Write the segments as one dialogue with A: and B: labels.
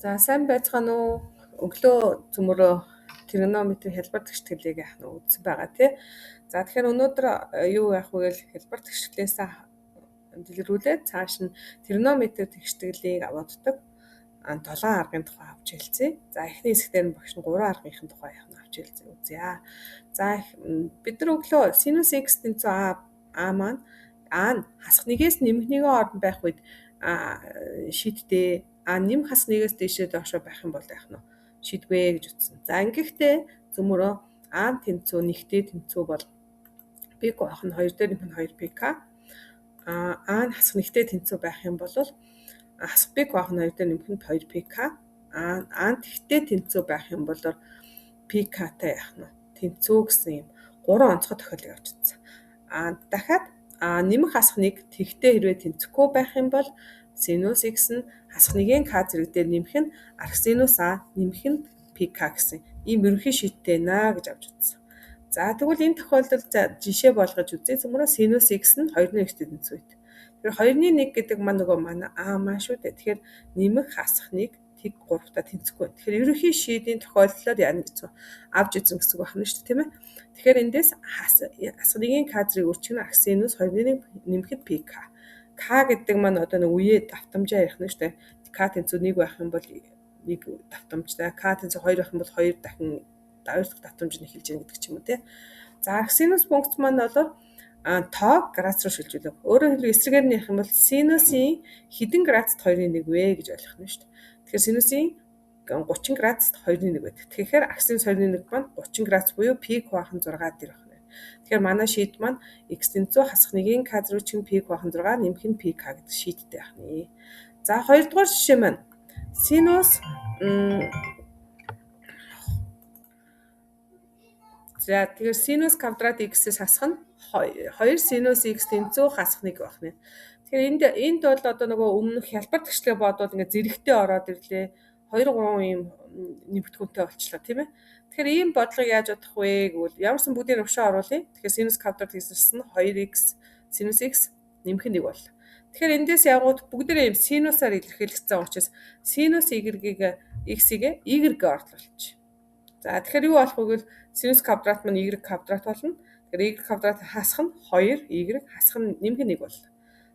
A: За сайн байцгаана уу? Өглөө цөмөрөө тригонометрийн хялбар тэгшгэлийг яах нь үзсэн байгаа тий. За тэгэхээр өнөөдөр юу яах вэ гэвэл хялбар тэгшгэлээс дэлгэрүүлээд цааш нь тригонометри тэгшгэлийг авааддаг 7 аргын тухай авч хэлцээ. За эхний хэсгээр нь багш нь 3 аргынхын тухай яах нь авч хэлцээ үзье. За бид нар өглөө синус x тэнцүү а маань а нь хасах нэгээс нэмэх нэгэн оронд байх үед шийдтээ нэм хас нэгээс дээшээ доошоо байх юм бол яах нь шийдвэ гэж утсан. За ингэхдээ зөвмөрөө а тэнцүү нэгтэй тэнцүү бол пик байх нь 2 дээр нэмэх нь 2 пк. А нь хасах нэгтэй тэнцүү байх юм бол хасах пик байх нь 2 дээр нэмэх нь 2 пк. А нь тэгтэй тэнцүү байх юм бол пктай яах нь тэнцүү гэсэн юм 3 онцгой тохиолыг авч утсан. Дахиад нэмэх хасах нэг тэгтэй хэрвээ тэнцэхгүй байх юм бол синус x нь хасах нэгэн k зэрэг дээр нэмэх нь арх синус а нэмэх нь pk гэсэн ийм ерөнхий шийдтэй наа гэж авч үзсэн. За тэгвэл энэ тохиолдолд жишээ болгож үзье. Зөвмөрөө синус x нь 2-1 тэнцүү үйт. Тэгэхээр 2-1 гэдэг маань нөгөө манай а маань шүү дээ. Тэгэхээр нэмэх хасах нэг тэг 3-та тэнцэхгүй. Тэгэхээр ерөнхий шийдийн тохиолдлоор яа гэсэн авч үзэн гэсэн үг байна шүү дээ, тийм ээ. Тэгэхээр эндээс хасах нэгэн k зэрэг өрчих нь арх синус 2-1 нэмэхэд pk. К гэдэг маань одоо нэг үе давтамжаа ярих нь шүү дээ. К тэнцүү 1 байх юм бол 1 давтамжтай. К тэнцүү 2 байх юм бол 2 дахин 2 дахь давтамж нь эхэлж байгаа гэдэг ч юм уу тий. За арх синус функц маань бол тоо градус руу шилжүүлэх. Өөрөөр хэлбэл эсрэгээр нь ярих юм бол синусын хэдэн градусд 2-1 вэ гэж ойлгох нь шүү дээ. Тэгэхээр синусын 30 градусд 2-1 байдаг. Тэгэхээр арх синус 2-1 маань 30 градус буюу пик бахан 6 дээр байна. Тэгэхээр манай шийд маань x тэнцүү хасах нэгэн k зэрэг чинь пик бахан 6 нэмэх нь pk гэдэг шийдтэй байх нэ. За хоёрдугаар жишээ маань синус за тэгэхээр синус квадрат x-с хасах нь 2 синус x тэнцүү хасах 1 байх нэ. Тэгэхээр энд бол одоо нөгөө өмнөх хялбар тэгшлээ бодвол ингээд зэрэгтэй ороод ирлээ. 2-3 ийм нэмэгдэхүүнтэй болчлоо тийм ээ. Тэгэхээр ийм бодлого яаж бодох вэ гэвэл ямарсан бүгдийг өвшөө оруулъя. Тэгэхээр синус квадрат x-с нь 2x синус x нэмэх нь 1 боллоо. Тэгэхээр эндээс явгууд бүгдээрээ ийм синусаар илэрхийлэгдсэн учраас синус y-ийг x-ийг y-г орлуулчих. За тэгэхээр юу болох вэ гэвэл синус квадрат маань y квадрат болно. Тэгэхээр y квадрат хасах нь 2 y хасах нь нэмэх нь 1 боллоо.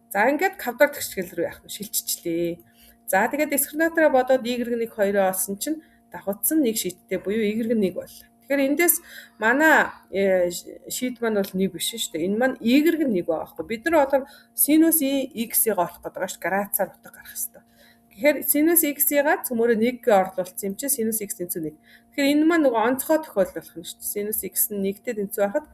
A: За ингээд квадрат тэгшгэл рүү яах нь шилжчихлээ. За тэгээд дискриминатороо бодоод y-г 1 2 олсон чинь давхацсан нэг шийдтэй буюу y-г 1 боллоо. Тэгэхээр эндээс манай шийд маань бол 1 биш шүү дээ. Энэ маань y-г 1 байгаа байхгүй. Бид нар одоо синус x-ийг олох гэдэг байгаа ш градусаар утга гарах хэрэгтэй. Тэгэхээр синус x-ийг цөмөрөө 1-г орлуулсан юм чинь синус x тэнцүү 1. Тэгэхээр энэ маань нөгөө онцгой тохиолдол болох нь шүү дээ. Синус x нь 1-тэй тэнцүү байхад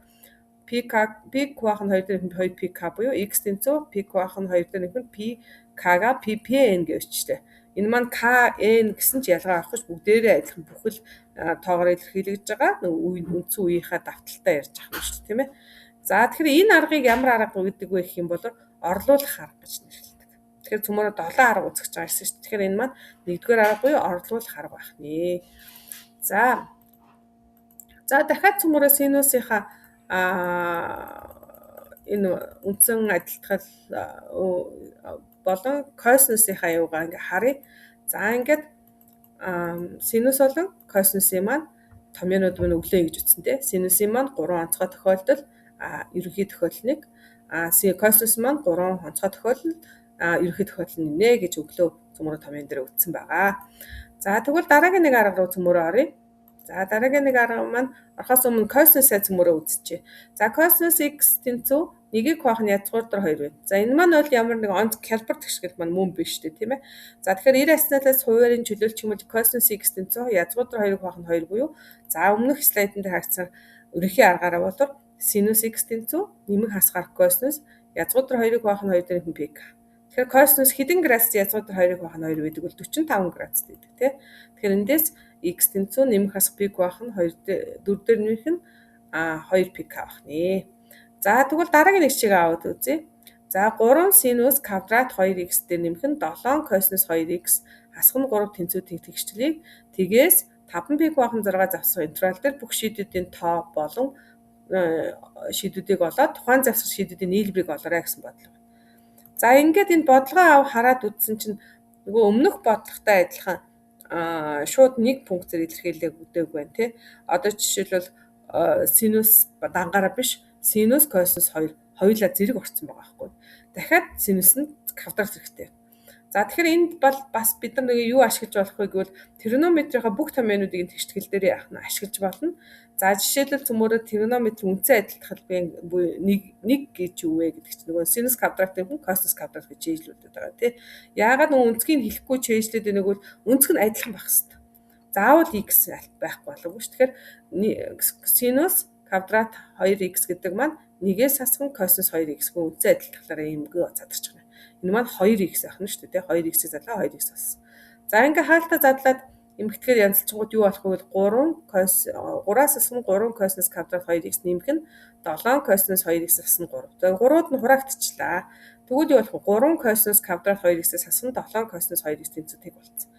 A: пик баах нь 2 дээр нэмэх 2 pk буюу x тэнцүү пик баах нь 2 дээр нэмэх pk-га ppn гэж өчтэй. Энэ маань kn гэсэн ч ялгаа авахгүй бүгдээрээ адилхан бүхэл тоогоор илэрхийлэгдэж байгаа. Үндсэн үеийнхаа давталтаа ярьж байгаа юм шүү дээ, тийм ээ. За тэгэхээр энэ аргыг ямар арга гэдэг вэ гэх юм бол орлуулах арга гэж нэрлэдэг. Тэгэхээр цөмөрөө 7 арга үзэж байгаа гэсэн шүү дээ. Тэгэхээр энэ маань 1-р арга буюу орлуулах арга байх нэ. За дахиад цөмөрөө синусынхаа энэ үндсэн адилтгал болон косинусынхаа юугаа ингээ харъя. За ингээд синус болон косинусын маань томьёонууд мань өглөө гэж үтсэн те. Синусын маань 3 онцгой тохиолдол ерөнхий тохиолдол нэг косинус маань 3 онцгой тохиолдол ерөнхий тохиолдол нэ гэж өглөө цөмөрөө томьёон дээр үтсэн байгаа. За тэгвэл дараагийн нэг арга руу цөмөрөө оръё. За дараагийн нэг арга маань орохоос өмнө косинусаа цөмөрөө үзчихье. За косинус x тэнцүү 1-ийг хуваах нь язгуур дээр 2 байна. За энэ маань бол ямар нэг онц хялбар тэгшгэл маань мөн биш үү тийм ээ. За тэгэхээр 90 аснаас хуваарийн чөлөөлч юм бол косинус x тэнцүү язгуур дээр 2-ыг хуваах нь 2 буюу за өмнөх слайданд харагдсан ерөнхий аргаараа бол синус x тэнцүү нэмэг хасгаар косинус язгуур дээр 2-ыг хуваах нь 2 дээр нэмэх пик. Тэгэхээр косинус хэдэн градус язгуур дээр 2-ыг хуваах нь 2 байдаг бол 45 градус байдаг тийм. Тэгэхээр эндээс x тэнцүү нэмэх хасах пик байх нь 4 дээр нэмэх нь 2 пик авах нэ. За тэгвэл дараагийн нэг чигээ аваад үзье. За 3 синус квадрат 2x дээр нэмэх нь 7 косинус 2x хасах нь 3 тэнцүү тэгшчлийг тэгээс 5 пик бахан 6 завсах интервал дээр бүх шийдүүдийн тоо болон шийдүүдийг олоод тухайн завсах шийдүүдийн нийлбэрийг олоорой гэсэн бодлого. За ингээд энэ бодлогоо хараад үзсэн чинь нөгөө өмнөх бодлоготой адилхан шууд нэг пунктээр илэрхийлэгдээгүй байна тий. Одоо жишээлбэл синус дангаараа биш синус косинус хоёулаа зэрэг орсон байгаа байхгүй. Дахиад синус нь квадрат хэрэгтэй. За тэгэхээр энд бол бас бид нар нэг юу ашиглаж болох вэ гэвэл тригонометрийнхаа бүх томьёонуудыг тэгштгэл дээр яах нь ашиглаж болно. За жишээлбэл цөмөрөө тригонометрийн үндсэн адилтгал буюу нэг гэж юу вэ гэдэг чинь нөгөө синус квадратын хүн косинус квадрат гэж чийжлүүлдэг байгаа тий. Яагаад нөгөө үнцгийг хэлэхгүй чийжлээд байгааг бол үнцэг нь адилхан байх хэрэгтэй. Заавал x байхгүй болов шүү. Тэгэхээр синус квадрат 2x гэдэг маань 1-ээс асган косинус 2x-ийн үнцэн адилтгалаараа иймгээ задарч байгаа. Энэ маань 2x ах нь шүү дээ. 2x-ийг задлаа 2x болсон. За ингээ хаалтаа задлаад эмгэтгээр янзлчингууд юу болох вэ гэвэл 3-аас асган 3 косинус квадрат 2x нэмэх нь 7 косинус 2x асган 3. За 3-ууд нь хураагдчихлаа. Тэгвэл юу болох вэ? 3 косинус квадрат 2x-ээс асган 7 косинус 2x тэнцвэртэй болсон.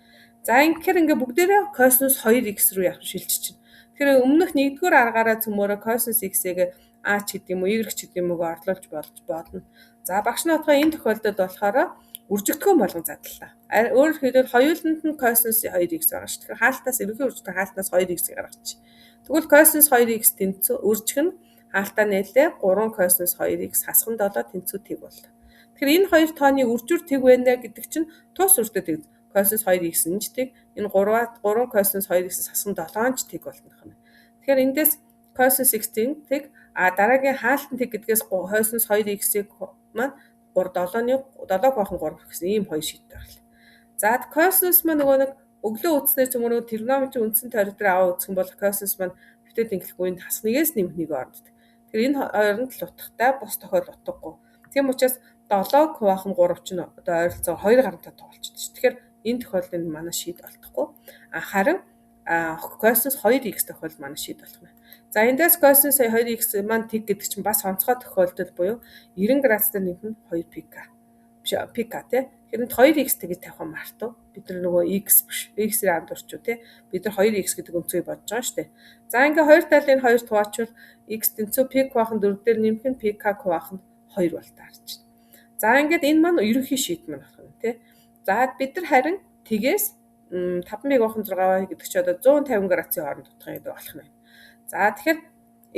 A: За ингээ бүгдээрээ косинус 2x руу явах шилжиж чинь. Тэгэхээр өмнөх нэгдүгээр аргаараа цөмөөрөө косинус x-ийг а ч гэдэг юм уу y ч гэдэг юм уу орлуулж болж болно. За багш нотгоо энэ тохиолдолд болохоор үржигдэхүүн болгон задлаа. Өөрөөр хэлбэл хоёуланд нь косинус 2x байгаа шүү. Тэгэхээр хаалтаас ерөнхий үржигдэх хаалтнаас 2x гаргачих. Тэгвэл косинус 2x тэнцүү үржих нь хаалтаа нээлээ 3 косинус 2x хасган 7 тэнцүү тэг боллоо. Тэгэхээр энэ хоёр тооны үржүүр тэг байна гэдэг чинь тус үржтэй тэг косинус 2x нь ч тэг энэ 3 косинус 2x-ээс хасган 7 ч тэг болно гэх юм. Тэгэхээр эндээс косинус x-ийн тэг дараагийн хаалтан тэг гэдгээс косинус 2x-ийг маань 7-ны 7 бахан 3 гэсэн ийм хоёр шийдэл байна. За косинус маань нөгөө нэг өглөө үтснээр цөмөрөө тригонометрийн үндсэн тойрог дээр аваа үзэх юм бол косинус маань бүтээд ингэлэхгүй энд хас нэгээс нэмэх нэг ордод. Тэгэхээр энэ хоёронд л утгатай бус тохиол утгагүй. Тийм учраас 7 бахан 3 чинь одоо ойролцоогоор 2 гарантай тоолчихсон шүү. Тэгэхээр энэ тохиолдолд манай шийд олдохгүй. Харин косинус 2x тохиолдолд манай шийд болох нь. За эндээс косинус 2x маань тэг гэдэг чинь бас онцгой тохиолдол буюу 90 градустай нэмэх нь 2πk. Биш πk тий. Тэгэхээр 2x гэж тавих юм мартав. Бид нар нөгөө x биш. X-ээр андуурчуу тий. Бид нар 2x гэдэг өнцгийг бодож байгаа шүү дээ. За ингээ хоёр талын 2 хуваачвал x тэнцүү πk бахан 4 дээр нэмэх нь πk бахан 2 бол таарч байна. За ингээд энэ маань ерөнхий шийд маань болох юм тий. За бид нар харин тгээс 5π бахан 6 гэдэг чинь одоо 150 градусын хооронд утгах гэдэг болох нь. За тэгэхээр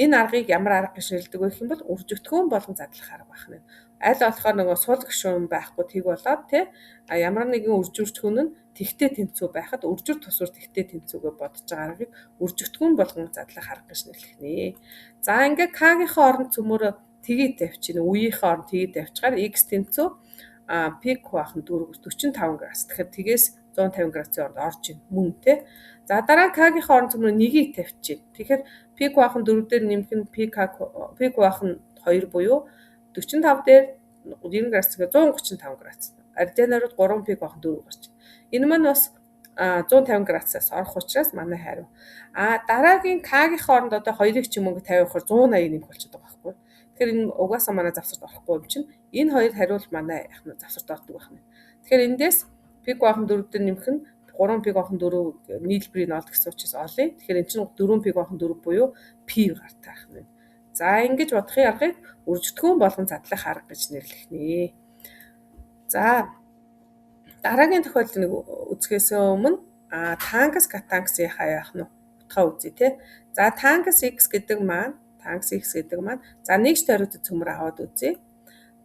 A: энэ аргыг ямар арга гэж нэрлэдэг вэ гэх юм бол үржигдэхүүн болгон задлах арга байх нь. Аль болохоор нөгөө сул гишүүн байхгүй тэг болоод тий ямар нэгэн үржигдэхүүн нь тэгтээ тэнцүү байхад үржир тусвар тэгтээ тэнцүүгээ бодож байгаа аргыг үржигдэхүүн болгон задлах арга гэж нэрлэх нэ. За ингээ k-гийнхаа оронд цөмөрөө тгийг тавьчихна. Үеийнхээ оронд тгийг тавьчихаар x тэнцүү π бахан 45 градус. Тэгэхээр тгээс 150 градусын оронд орж ийн мөн тий. За дараа k-гийнхаа оронд цөмөрөө нэгийг тавьчих. Тэгэхээр π бахан 4 дээр нэмэх нь π бахан 2 буюу 45 дээр 90 градус гэхээр 135 градус. Ардианарууд 3π бахан 4 гарч. Энэ маань бас 150 градусаас орох учраас манай хариу. Дараагийн k-гийнхаа оронд одоо 2-ыг ч юм уу тавихаар 180 нэмэх болчиход байгаа байхгүй. Тэгэхээр энэ угаасаа манай завсарт орохгүй юм чинь энэ хоёр хариул манай завсарт ордог байна. Тэгэхээр эндээс π бахан 4 дээр нэмэх нь 3π бахан 4 нийлбэрийг олох гэсэн учраас олъё. Тэгэхээр эн чинь 4π бахан 4 буюу π гартай байна. За ингэж бодохын аргыг үржигдэхүүн болгон задлах арга гэж нэрлэх нэ. За дараагийн тохиолдлыг үзэхээс өмнө тангас катангсын яах нь утгаа үзье тий. За тангас x гэдэг маань за нэгж тойрогтой цөмөр аваад үзье.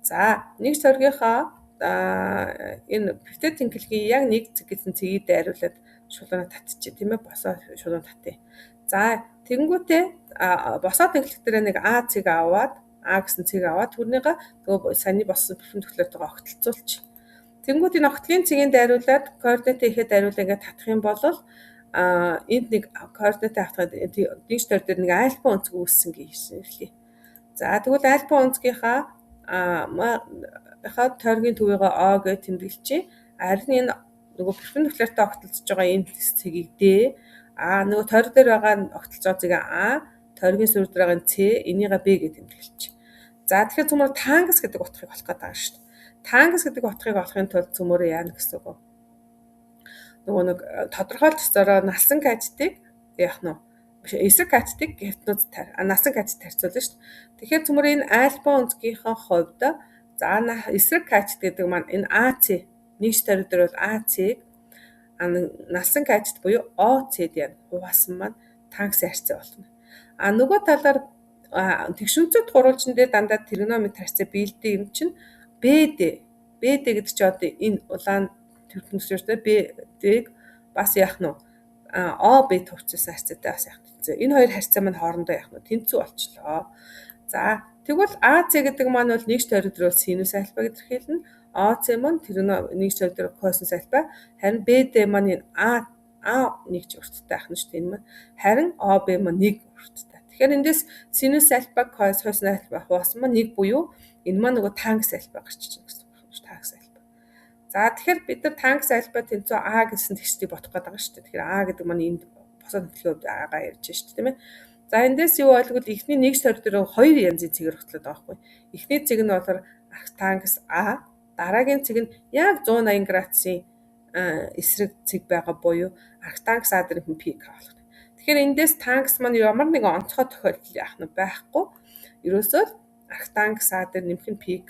A: За нэгж тойрогийнхаа энэ бүтээт тэнхлэгийн яг нэг зэг гэсэн цэгийг дайруулад шулуунаа татчих тийм ээ босоо шулуун татъя. За тэгэнгүүтээ босоо тэнхлэх дээр нэг а цэг аваад а гэсэн цэг аваад түрнийга нөгөө саний боссон бүхэн төлөвлөлтөйгөө огтлцуулч. Тэнгүүд энэ огтлын цэгийн дайруулад координат ихэд дайруулаа ингээд татах юм бол энд нэг координат авахад нэгж тойр дээр нэг альфа онцг үүссэн гэж нэрлэе. За тэгвэл альфа онцгийнхаа тойргийн төвөөгөө о гэж тэмдэглэчээ. Харин энэ нөгөө перпендикуляртай огтлцож байгаа энэ цэгийг d нөгөө тойрог дээр байгаа огтлцоо цэгийг а тойргийн сүр дээр байгаа c энийгээ b гэж тэмдэглэчээ. За тэгэхээр цөмөр тангас гэдэг утгыг олох гэдэг байгаа шүү дээ. Тангас гэдэг утгыг олохын тулд цөмөрөө яана гэсэн үг. Нөгөө нэг тодорхойлж зороо насан катетыг яах нь эсрэг катетыг гертнууд насан катет харьцуулна шүү дээ. Тэгэхээр цөмөр энэ альфа онцгийнхаа хувьд за эсрэг катет гэдэг маань энэ AC нэгж тойрог дээр бол AC-г насан катет буюу ОЦД хуваасан маань тангсын харьцаа болно. Нөгөө талаар тэгшүүнцэд гурвалжин дээр дандаа тригонометри харьцаа биелдэг юм чинь BD гэдэг чинь одоо энэ улаан төрхнөсөртэй BD-г бас яах нь ОБ төвчсөн харьцаатай бас яах вэ? Энэ хоёр харьцаа маань хоорондоо яах нь тэнцүү болчлоо. За тэгвэл AC гэдэг маань бол нэгж тойрогдрол синус альфа гэдэр хэлнэ. ОC маань нэгж тойрогдрол косинус альфа. Харин BD маань А нэгж урттай ах нь шүү дээ энэ маань. Харин ОБ маань 1 урттай. Тэгэхээр эндээс синус альфа косинус альфа хуваасан маань 1 буюу энэ маань нөгөө тангс альфа гарч ичнэ гэсэн үг байна. Тангс альфа. За тэгэхээр бид нар тангс альфа тэнцүү А гэсэн тэгшдийг бодох гээд байгаа шүү дээ. Тэгэхээр А гэдэг маань энд босоод төлөвлөд Агаа ярьж шүү дээ тийм ээ. За эндээс юу ойлгвол эхний нэгж тойрогдрол хоёр янзын цэгээр хөтлөд байгаа байхгүй. Эхний цэг нь болохоор арктангс А, дараагийн цэг нь яг 180 градусын эсрэг цэг байгаа буюу арктангс А дэрхэн пик болох. Тэгэхээр эндээс тангс маань ямар нэгэн онцгой тохиолдол яах нь байхгүй. Ерөөсөө арктангс А дээр нэмэх нь пик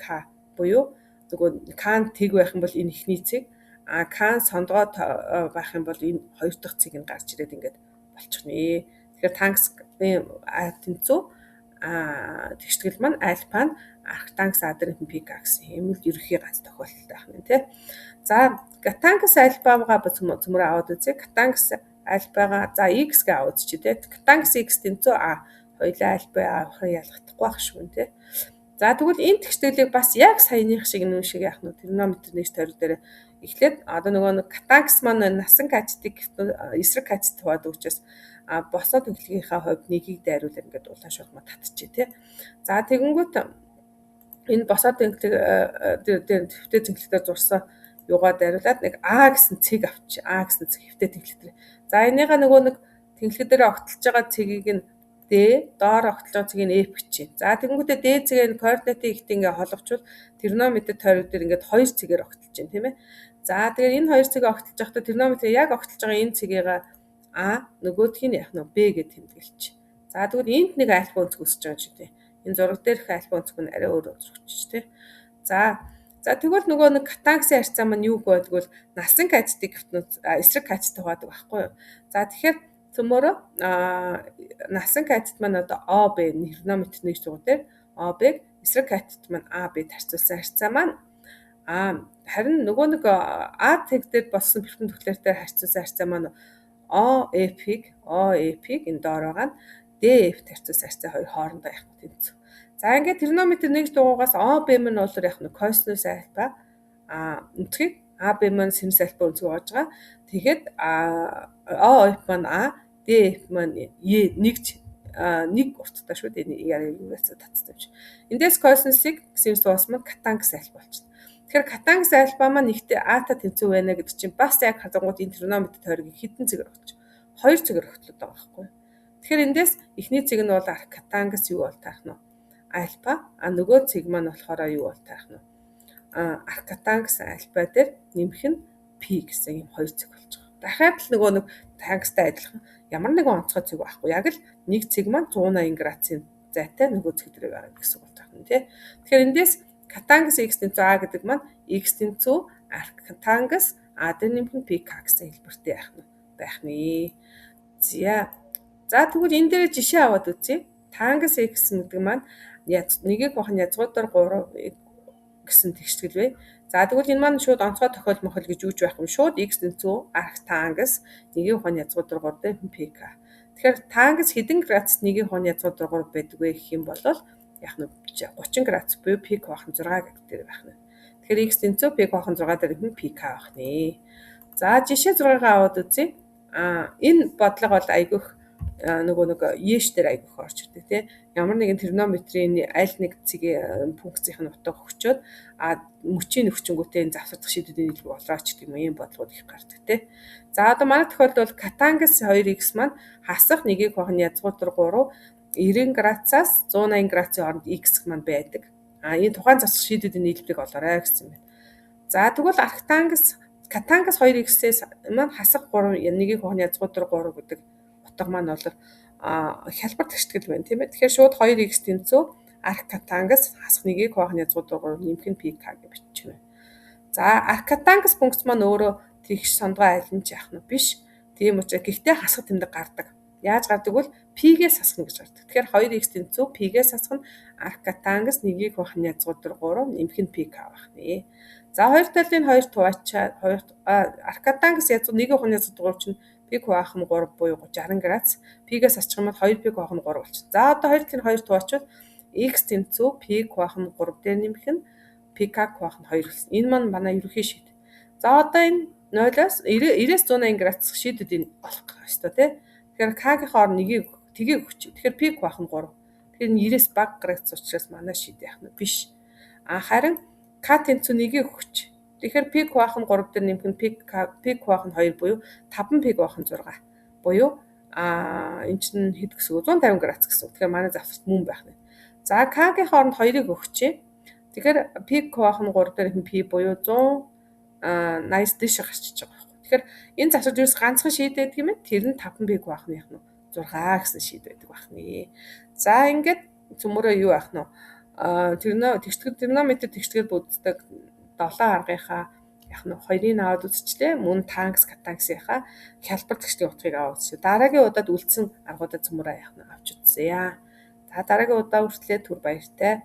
A: буюу нөгөө кан тэг байх юм бол энэ эхний цэг, кан сондгоо байх юм бол энэ хоёр дахь цэг нь гарч ирээд ингээд болчихно. Тэгэхээр тангс тэнцүү тэгштгэл маань альфа нь арктангс А дэрхэн пик гэсэн юм л ерөнхий ганц тохиолдол байх нь тий. За катангс альфагаа цөмрөө аваад үзье. Катангс альфагаа за x гээ аваад чи тий. Катангс x тэнцүү А хоёлаа альфа авахыг ялгахдаггүй байх шүү тий. За тэгвэл энэ тэгштэглийг бас яг саяных шиг нүүн шиг яах нь тригонометри нэгж тойрог дээр эхлээд одоо нөгөө нэг катангс маань насан катетик эсрэг катет хаваад учраас босоод төгөлгийнхаа хувьд нэгийг дайруулаад ингээд улаан шугамаа татчихъя тий. За тэгэнгүүт энэ босоод төвтэй тэнхлэгтээр зурсан юугаа дайруулад нэг А гэсэн цэг авчи. А гэсэн цэг хэвтэй тэнхлэгтэр. За энийгээ нөгөө нэг тэнхлэг дээр огтлж байгаа цэгийг нь D, доор огтлж байгаа цэгийг нь F бичиж. За тэгэнгүүтээ D цэгийн координатын ихтэй ингээ холбочвол тригонометри тойрог дээр ингээд хоёр цэгээр огтлж байна тийм ээ. За тэгэхээр энэ хоёр цэгээ огтлж байхдаа тригонометри яг огтлж байгаа энэ цэгийг А нөгөөдгийг нь яах нь Б гэж тэмдэглэж. За тэгвэл энд нэг альфа өнцөг өсөж байгаа ч үгүй. Энэ зураг дээрх альфа өнцөг нь арай өөр өнцөгч тий. За тэгвэл нөгөө нэг катангсын харьцаа маань юу гэдгвэл насан катетик эсрэг катет хаваадаг байхгүй юу. За тэгэхээр цөмөрөө насан катет маань одоо ОБ тригонометри нэгж дугаар дээр ОБ-г эсрэг катет маань АБ-д харьцуулсан харьцаа маань харин нөгөө нэг А цэг дээр болсон бэрхэн төгөлөөртэй харьцуулсан харьцаа маань ОЭП-г энэ доор байгаа нь DF харьцуулсан харьцаа хоёр хоорондоо явах нь тэнцүү. За ингээд тригонометри нэгж дугаараас ОБ маань бол яг нь косинус альфа өнцгийг АБ маань синус альфа өнцөг болж байгаа. Тэгэхэд ОЭП маань А, DF маань нэг урттай шүү дээ. Яарэ татсан юм чи. Эндээс косинусыг синус уус маань катангс альфа болчихно. Тэгэхээр катангс альфа маань нэгтэй ата тэнцүү байна гэдэг чинь бас яг хадангууд энэ тригонометри тойргийг хідэн цэгээр өгч. Хоёр цэгээр өгтлөд байгаа байхгүй. Тэгэхээр эндээс эхний цэг нь бол арктангс юу бол таах нь альфа, нөгөө цэг маань болохоор юу бол таах нь арктангс альфа дээр нэмэх нь пи гэсэн юм хоёр цэг болж байгаа. Дахиад л нөгөө нэг тангстай адилхан ямар нэгэн онцгой цэг байхгүй. Яг л нэг цэг маань 180 градусын зайтай нөгөө цэг дээр байгаа гэсэн үг таах нь тий. Тэгэхээр эндээс катангс x тэнцүү А гэдэг маань x тэнцүү арктангс А дээр нэмэх нь пк гэсэн хэлбэртэй байх нь. За тэгвэл энэ дээр жишээ аваад үзье. Тангс x гэдэг маань нэгийг бахан язгуудаар 3 гэсэн тэгштгэл вэ. За тэгвэл энэ маань шууд онцгой тохиол мохол гэж үүж байх юм. Шууд x тэнцүү арктангс нэгийг бахан язгуудаар 3 дээр пк. Тэгэхээр тангс хэдэн градус нэгийг бахан язгуудаар 3 байдаг вэ гэх юм бол яг нь 30 градус буюу пик бахан 6 гэдэг байх нь. Тэгэхээр x тэнцүү пик бахан 6 дээр пк байх нь. За жишээ 6-ыг аваад үзье. Энэ бодлого бол айгүйх нөгөө нэг еш дээр айгүйх орж ирдэг тий. Ямар нэгэн тригонометрийн аль нэг цэгийн функцийн утга өгчөөд мөчийн өвчнгүүтээ энэ завсардах шийдвэрийн нийлбэг болооч гэх юм бодлогод их гардаг тий. За одоо манай тохиолдолд катангс 2x маань хасах нэгийг бахан язгуудаар 3 90 градусаас 180 градусын хооронд x маань байдаг. Энэ тухайн засах шийдвэрийн нийлбэрийг олоорой гэсэн юм байна. За тэгвэл катангс 2x-ээс маань хасах 3 нэгийг бахан язгуудаар 3 гэдэг утга маань бол хялбар тэгштгэл байна тийм ээ. Тэгэхээр шууд 2x тэнцүү арктангс хасах нэгийг бахан язгуудаар 3 нэмэх нь pk гэж бичих юм. За арктангс функц маань өөрөө тэгш сондгой айлн ч яах нь биш. Тийм учраас гэхдээ хасах тэмдэг гардаг. Яаж гардаг бол пигээс хасах гэж гардаг. Тэгэхээр 2x тэнцүү пигээс хасах нь аркатангас 1-ийг хуваах нь язгуур 3 нэмэх нь пик авах нэ. За хоёр талын хоёр туваачаад аркатангас язгуур 1-ийг хуваах нь язгуур 3 чинь пик хуваах нь 3 буюу 60 градус. Пигээс хасчих юм бол 2 пик хуваах нь 3 болчих. За одоо хоёр талын хоёр туваачвал x тэнцүү пик хуваах нь 3 дээр нэмэх нь пк хуваах нь 2 болсон. Энэ маань манай ерөнхий шийд. За одоо энэ 0-аас 90-ээс 180 градус шийдүүдийн болох ёстой тий. Тэгэхээр К-гийн орн 1-ийг тгийг өгч. Тэгэхээр пик хуваах нь 3. Тэгэхээр 90-ээс бага градус учраас манай шийд яах нь биш. Харин К тэнцүү 1-ийг өгч. Тэгэхээр пик хуваах нь 3 дээр нэмэх нь пик хуваах нь 2 буюу 5 пик хуваах нь 6. Буюу энэ чинь хэд гэсэн үг 150 градус гэсэн. Тэгэхээр манай завсарт мөн байх нь. За К-гийн хооронд 2-ыг өгч. Тэгэхээр пик хуваах нь 3 дээр пи буюу 180 дэше гарчиж байгаа байхгүй. Тэгэхээр энэ завсарт юус ганцхан шийд байдаг юм ээ. Тэр нь 5 пик хуваах нь яах нь 6 гэсэн шийд байдаг байх нэ. За ингээд цөмөрөө юу яах нь тригонометр тэгштгэл бүтдэг 7 аргынхаа яах нь 2-ыг аваад үзчихлээ. Мөн тангс катангсынхаа хялбар тэгшлийн утгыг аваад үзчихлээ. Дараагийн удаад үлдсэн аргуудаа цөмөрөө яах нь авч үзье. За дараагийн удаа хүртлээр түр баяртай.